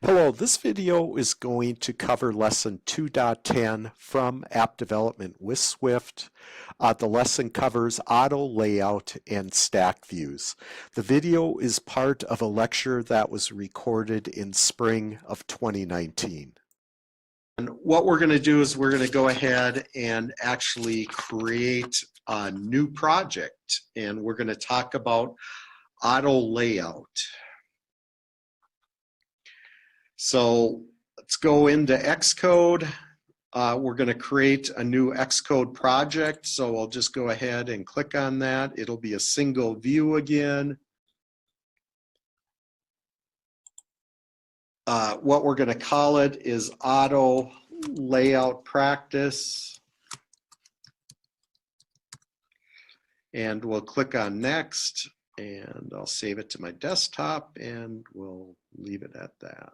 Hello, this video is going to cover lesson 2.10 from App Development with Swift. The lesson covers auto layout and stack views. The video is part of a lecture that was recorded in spring of 2019. And what we're going to do is we're going to go ahead and actually create a new project, and we're going to talk about auto layout. So let's go into Xcode. We're going to create a new Xcode project. So I'll just go ahead and click on that. It'll be a single view again. What we're going to call it is Auto Layout Practice. And we'll click on Next. And I'll save it to my desktop and we'll leave it at that.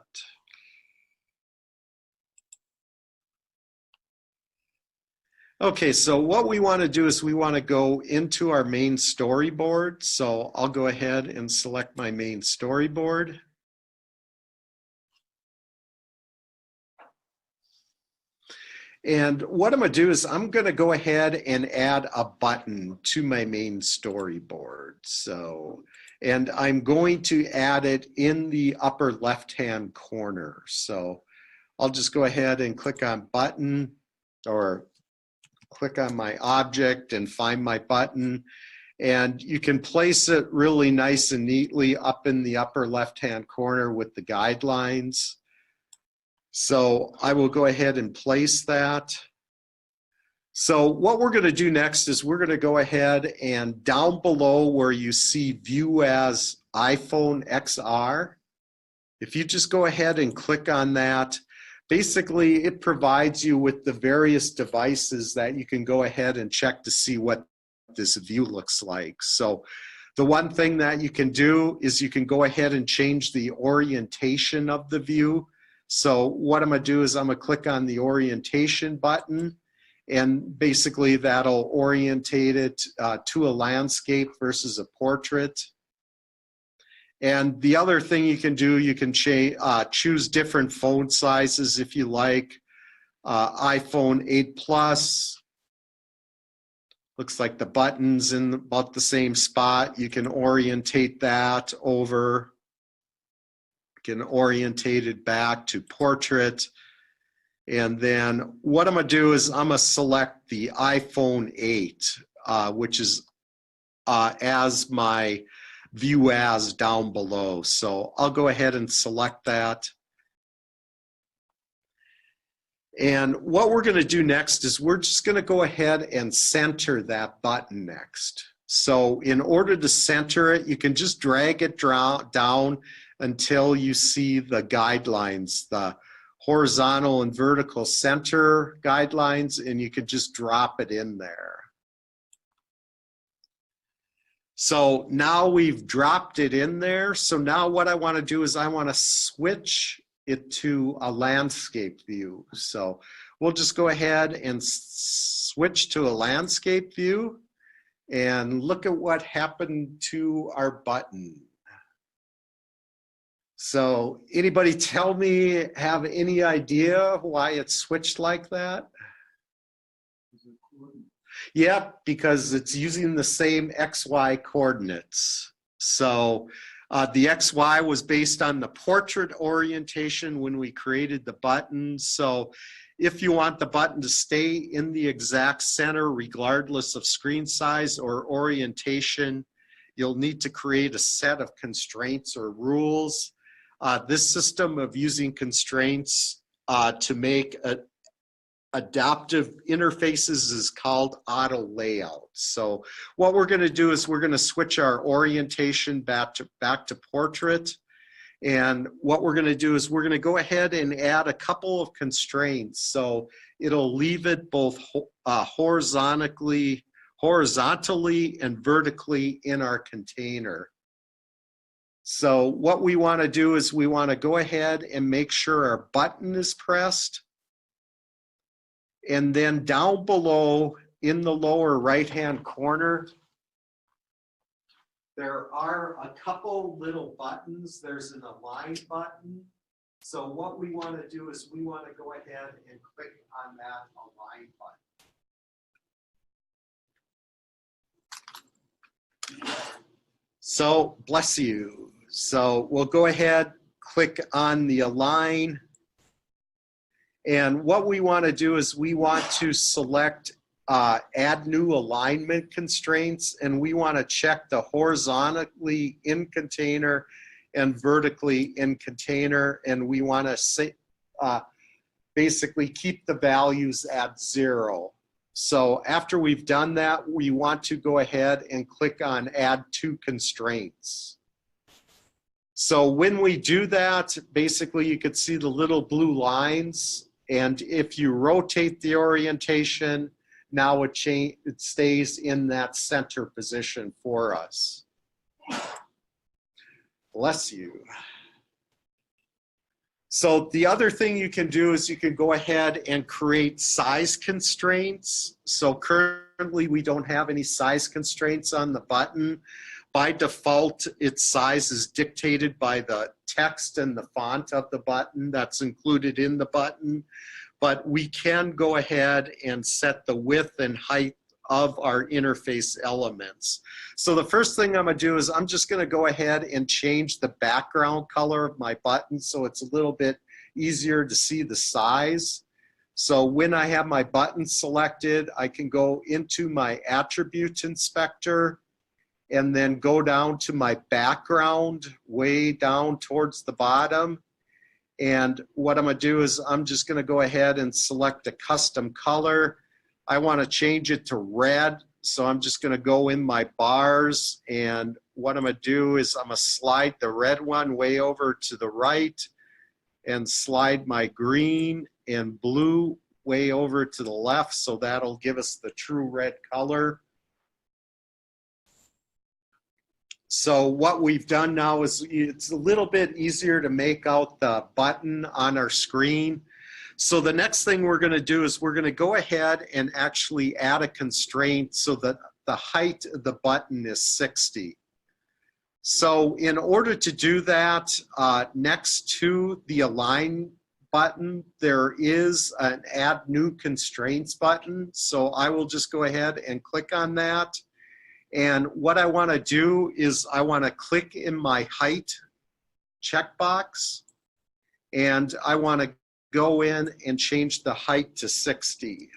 Okay, so what we want to do is we want to go into our main storyboard. So I'll go ahead and select my main storyboard. And what I'm going to do is I'm going to go ahead and add a button to my main storyboard. So, and I'm going to add it in the upper left-hand corner. So I'll just go ahead and click on button, or click on my object and find my button. And you can place it really nice and neatly up in the upper left-hand corner with the guidelines. So I will go ahead and place that. So what we're going to do next is we're going to go ahead and down below where you see View as iPhone XR, if you just go ahead and click on that, basically it provides you with the various devices that you can go ahead and check to see what this view looks like. So the one thing that you can do is you can go ahead and change the orientation of the view. So what I'm going to do is I'm going to click on the orientation button, and basically that'll orientate it to a landscape versus a portrait. And the other thing you can do, you can choose different font sizes if you like. iPhone 8 Plus, looks like the button's in about the same spot. You can orientate that over. Can orientate it back to portrait. And then what I'm going to do is I'm going to select the iPhone 8, which is as my view as down below. So I'll go ahead and select that. And what we're going to do next is we're just going to go ahead and center that button next. So in order to center it, you can just drag it down until you see the guidelines, the horizontal and vertical center guidelines, and you can just drop it in there. So now we've dropped it in there. So now what I want to do is I want to switch it to a landscape view. So we'll just go ahead and switch to a landscape view and look at what happened to our button. So anybody tell me, have any idea why it switched like that? Yeah, because it's using the same XY coordinates. So the XY was based on the portrait orientation when we created the button. So if you want the button to stay in the exact center regardless of screen size or orientation, you'll need to create a set of constraints or rules. This system of using constraints to make adaptive interfaces is called auto layout. So what we're going to do is we're going to switch our orientation back to portrait. And what we're going to do is we're going to go ahead and add a couple of constraints. So it'll leave it both horizontally and vertically in our container. So what we want to do is we want to go ahead and make sure our button is pressed. And then down below in the lower right-hand corner, there are a couple little buttons. There's an align button. So what we want to do is we want to go ahead and click on that align button. So bless you. So we'll go ahead, click on the align. And what we want to do is we want to select add new alignment constraints, and we want to check the horizontally in container and vertically in container, and we want to basically keep the values at 0. So after we've done that, we want to go ahead and click on add two constraints. So when we do that, basically you could see the little blue lines, and if you rotate the orientation, now it stays in that center position for us. Bless you. So the other thing you can do is you can go ahead and create size constraints. So currently we don't have any size constraints on the button. By default, its size is dictated by the text and the font of the button that's included in the button. But we can go ahead and set the width and height of our interface elements. So the first thing I'm going to do is I'm just going to go ahead and change the background color of my button so it's a little bit easier to see the size. So when I have my button selected, I can go into my attribute inspector and then go down to my background way down towards the bottom. And what I'm going to do is I'm just going to go ahead and select a custom color. I want to change it to red, so I'm just going to go in my bars, and what I'm going to do is I'm going to slide the red one way over to the right and slide my green and blue way over to the left, so that'll give us the true red color. So what we've done now is it's a little bit easier to make out the button on our screen. So the next thing we're going to do is we're going to go ahead and actually add a constraint so that the height of the button is 60. So in order to do that, next to the align button, there is an add new constraints button. So I will just go ahead and click on that. And what I want to do is I want to click in my height checkbox, and I want to go in and change the height to 60.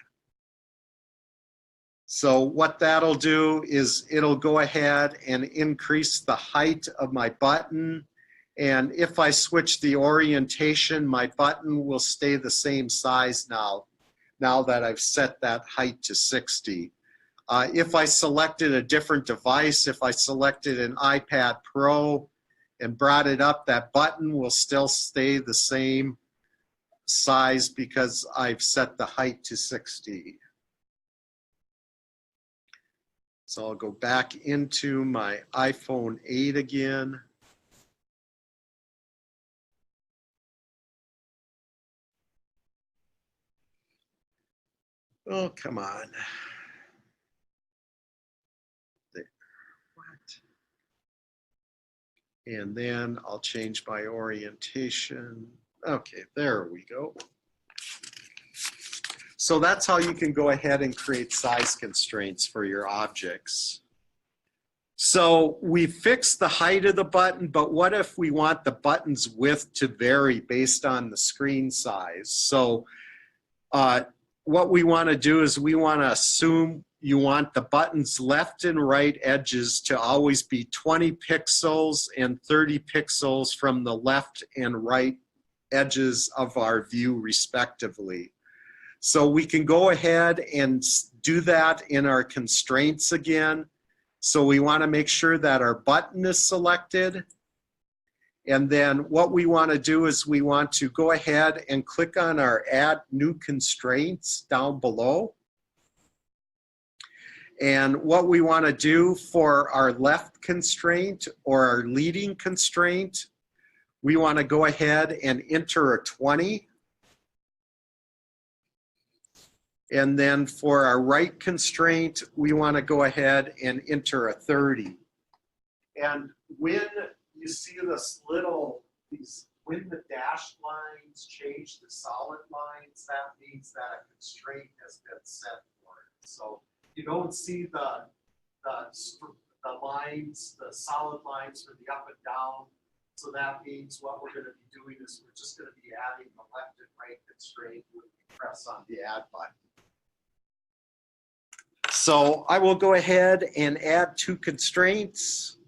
So what that'll do is it'll go ahead and increase the height of my button, and if I switch the orientation, my button will stay the same size now that I've set that height to 60. If I selected a different device, if I selected an iPad Pro and brought it up, that button will still stay the same size because I've set the height to 60. So I'll go back into my iPhone 8 again. Oh, come on. And then I'll change my orientation. Okay, there we go. So that's how you can go ahead and create size constraints for your objects. So we fixed the height of the button, but what if we want the button's width to vary based on the screen size? So what we want to do is we want to assume you want the button's left and right edges to always be 20 pixels and 30 pixels from the left and right edges of our view respectively. So we can go ahead and do that in our constraints again. So we want to make sure that our button is selected. And then what we want to do is we want to go ahead and click on our add new constraints down below. And what we want to do for our left constraint or our leading constraint, we want to go ahead and enter a 20. And then for our right constraint, we want to go ahead and enter a 30. And when you see these when the dashed lines change to solid lines, that means that a constraint has been set for it. So you don't see the lines, the solid lines for the up and down. So that means what we're going to be doing is we're just going to be adding the left and right constraint when we press on the add button. So I will go ahead and add 2 constraints.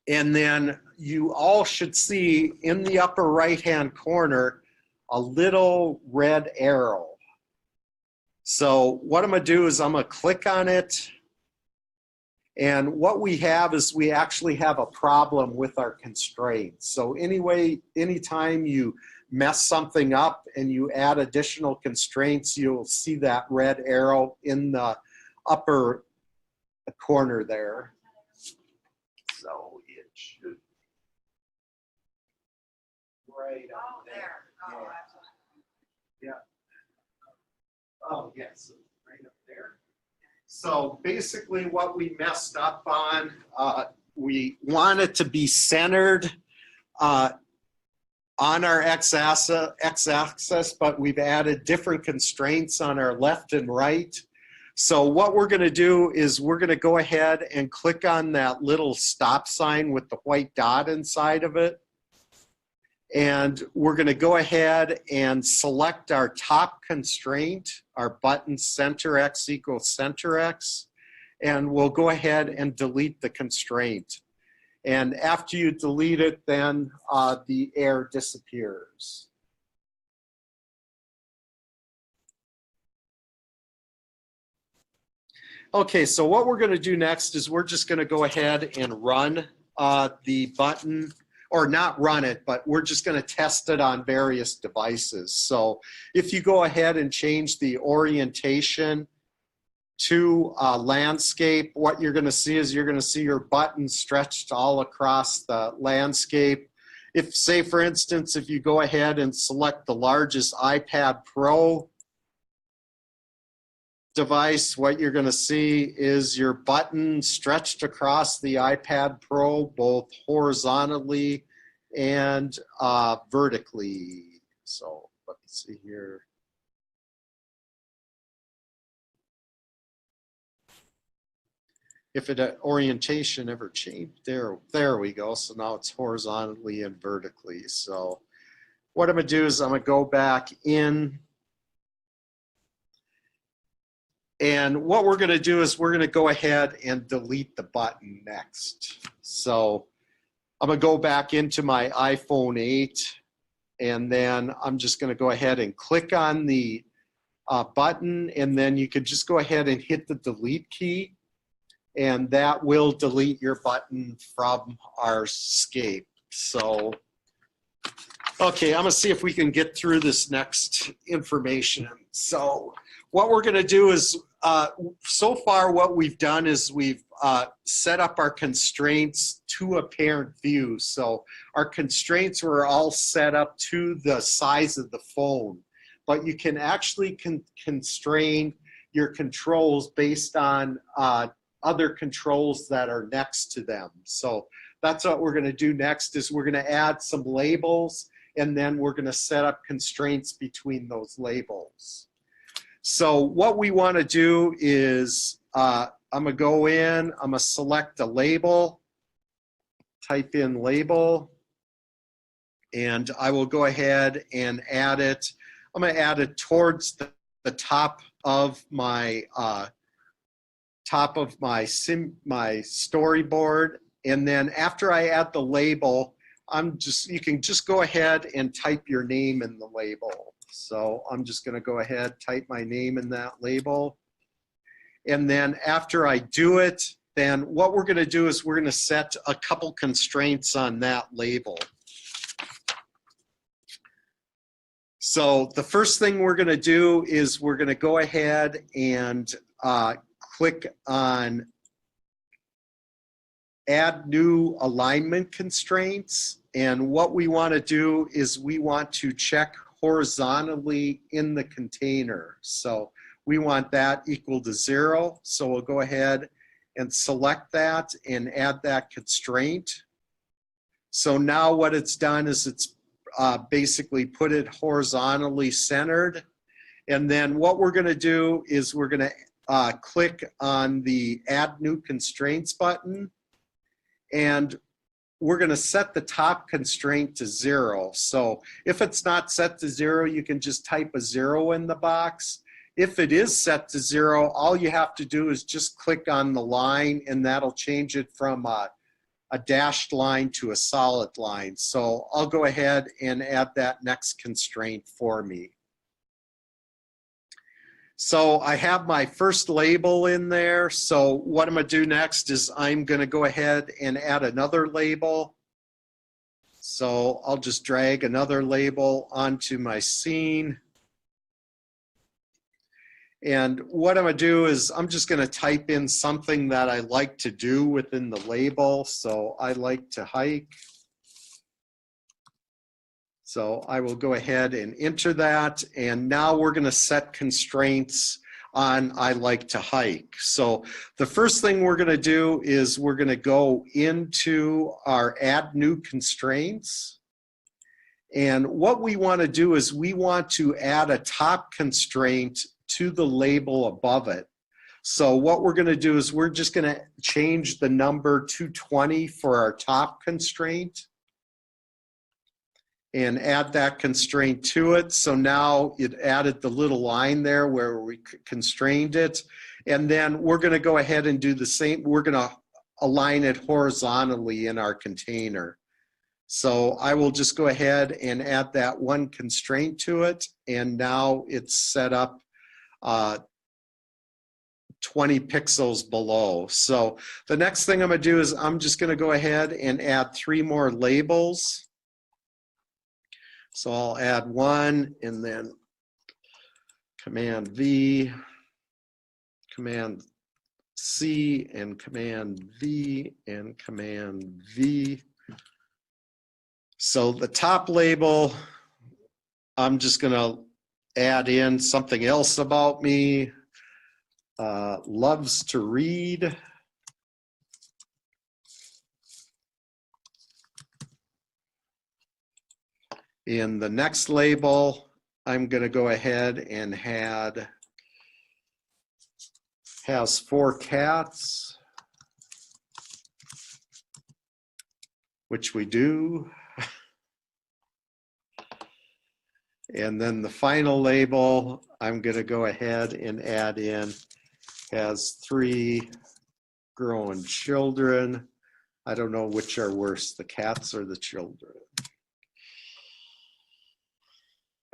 And then you all should see in the upper right-hand corner a little red arrow. So what I'm going to do is I'm going to click on it. And what we have is we actually have a problem with our constraints. So anytime you mess something up and you add additional constraints, you'll see that red arrow in the upper corner there. So it should right up there. Oh, yeah. Oh, yes, right up there. So basically what we messed up on, we want it to be centered on our x-axis, but we've added different constraints on our left and right. So what we're going to do is we're going to go ahead and click on that little stop sign with the white dot inside of it. And we're going to go ahead and select our top constraint, our button center x equals center x, and we'll go ahead and delete the constraint. And after you delete it, then the error disappears. Okay, so what we're going to do next is we're just going to go ahead and run the button, or not run it, but we're just going to test it on various devices. So if you go ahead and change the orientation to landscape, what you're going to see is you're going to see your button stretched all across the landscape. If, say, for instance, if you go ahead and select the largest iPad Pro device, what you're going to see is your button stretched across the iPad Pro, both horizontally and vertically. So let's see here. If it orientation ever changed, there we go. So now it's horizontally and vertically. So what I'm going to do is I'm going to go back in. And what we're going to do is we're going to go ahead and delete the button next. So I'm going to go back into my iPhone 8, and then I'm just going to go ahead and click on the button, and then you can just go ahead and hit the delete key, and that will delete your button from our scape. So, okay, I'm going to see if we can get through this next information. So what we're going to do is, so far what we've done is we've set up our constraints to a parent view. So our constraints were all set up to the size of the phone, but you can actually constrain your controls based on other controls that are next to them. So that's what we're going to do next is we're going to add some labels, and then we're going to set up constraints between those labels. So what we want to do is I'm going to go in, I'm going to select a label, type in label, and I will go ahead and add it. I'm going to add it towards the top of my storyboard. And then after I add the label, you can just go ahead and type your name in the label. So I'm just going to go ahead, type my name in that label. And then after I do it, then what we're going to do is we're going to set a couple constraints on that label. So the first thing we're going to do is we're going to go ahead and click on add new alignment constraints. And what we want to do is we want to check horizontally in the container. So we want that equal to 0. So we'll go ahead and select that and add that constraint. So now what it's done is it's basically put it horizontally centered. And then what we're going to do is we're going to click on the Add New Constraints button. And we're going to set the top constraint to 0. So if it's not set to 0, you can just type a 0 in the box. If it is set to 0, all you have to do is just click on the line, and that'll change it from a dashed line to a solid line. So I'll go ahead and add that next constraint for me. So I have my first label in there. So what I'm going to do next is I'm going to go ahead and add another label. So I'll just drag another label onto my scene. And what I'm going to do is I'm just going to type in something that I like to do within the label. So I like to hike. So I will go ahead and enter that. And now we're going to set constraints on I like to hike. So the first thing we're going to do is we're going to go into our Add New Constraints. And what we want to do is we want to add a top constraint to the label above it. So what we're going to do is we're just going to change the number to 20 for our top constraint and add that constraint to it. So now it added the little line there where we constrained it. And then we're going to go ahead and do the same. We're going to align it horizontally in our container. So I will just go ahead and add that one constraint to it. And now it's set up 20 pixels below. So the next thing I'm going to do is I'm just going to go ahead and add 3 more labels. So I'll add one and then Command V, Command C, and Command V, and Command V. So the top label, I'm just going to add in something else about me. Loves to read. In the next label, I'm going to go ahead and has 4 cats, which we do. And then the final label, I'm going to go ahead and add in has 3 growing children. I don't know which are worse, the cats or the children.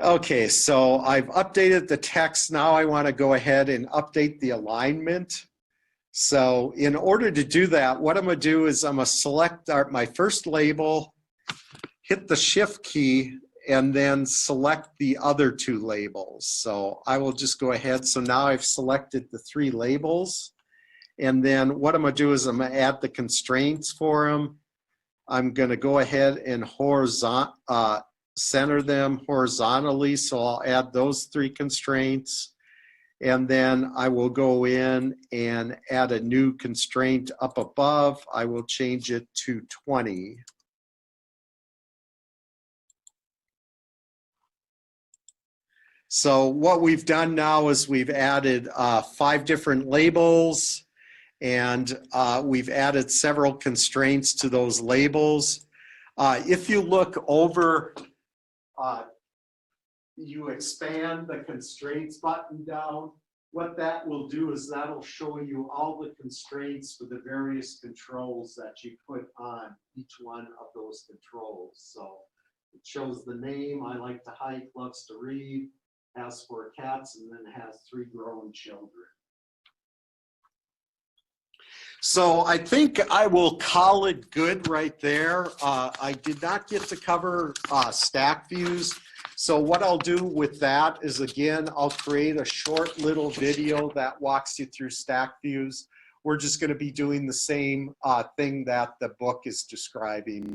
Okay, so I've updated the text. Now I want to go ahead and update the alignment. So in order to do that, what I'm going to do is I'm going to select my first label, hit the Shift key, and then select the other 2 labels. So I will just go ahead. So now I've selected the 3 labels. And then what I'm going to do is I'm going to add the constraints for them. I'm going to go ahead and center them horizontally. So I'll add those 3 constraints. And then I will go in and add a new constraint up above. I will change it to 20. So what we've done now is we've added 5 different labels, and we've added several constraints to those labels. If you look over, you expand the constraints button down, what that will do is that'll show you all the constraints for the various controls that you put on each one of those controls. So it shows the name, I like to hike, loves to read, has 4 cats, and then has 3 growing children. So I think I will call it good right there. I did not get to cover stack views. So what I'll do with that is, again, I'll create a short little video that walks you through stack views. We're just going to be doing the same thing that the book is describing.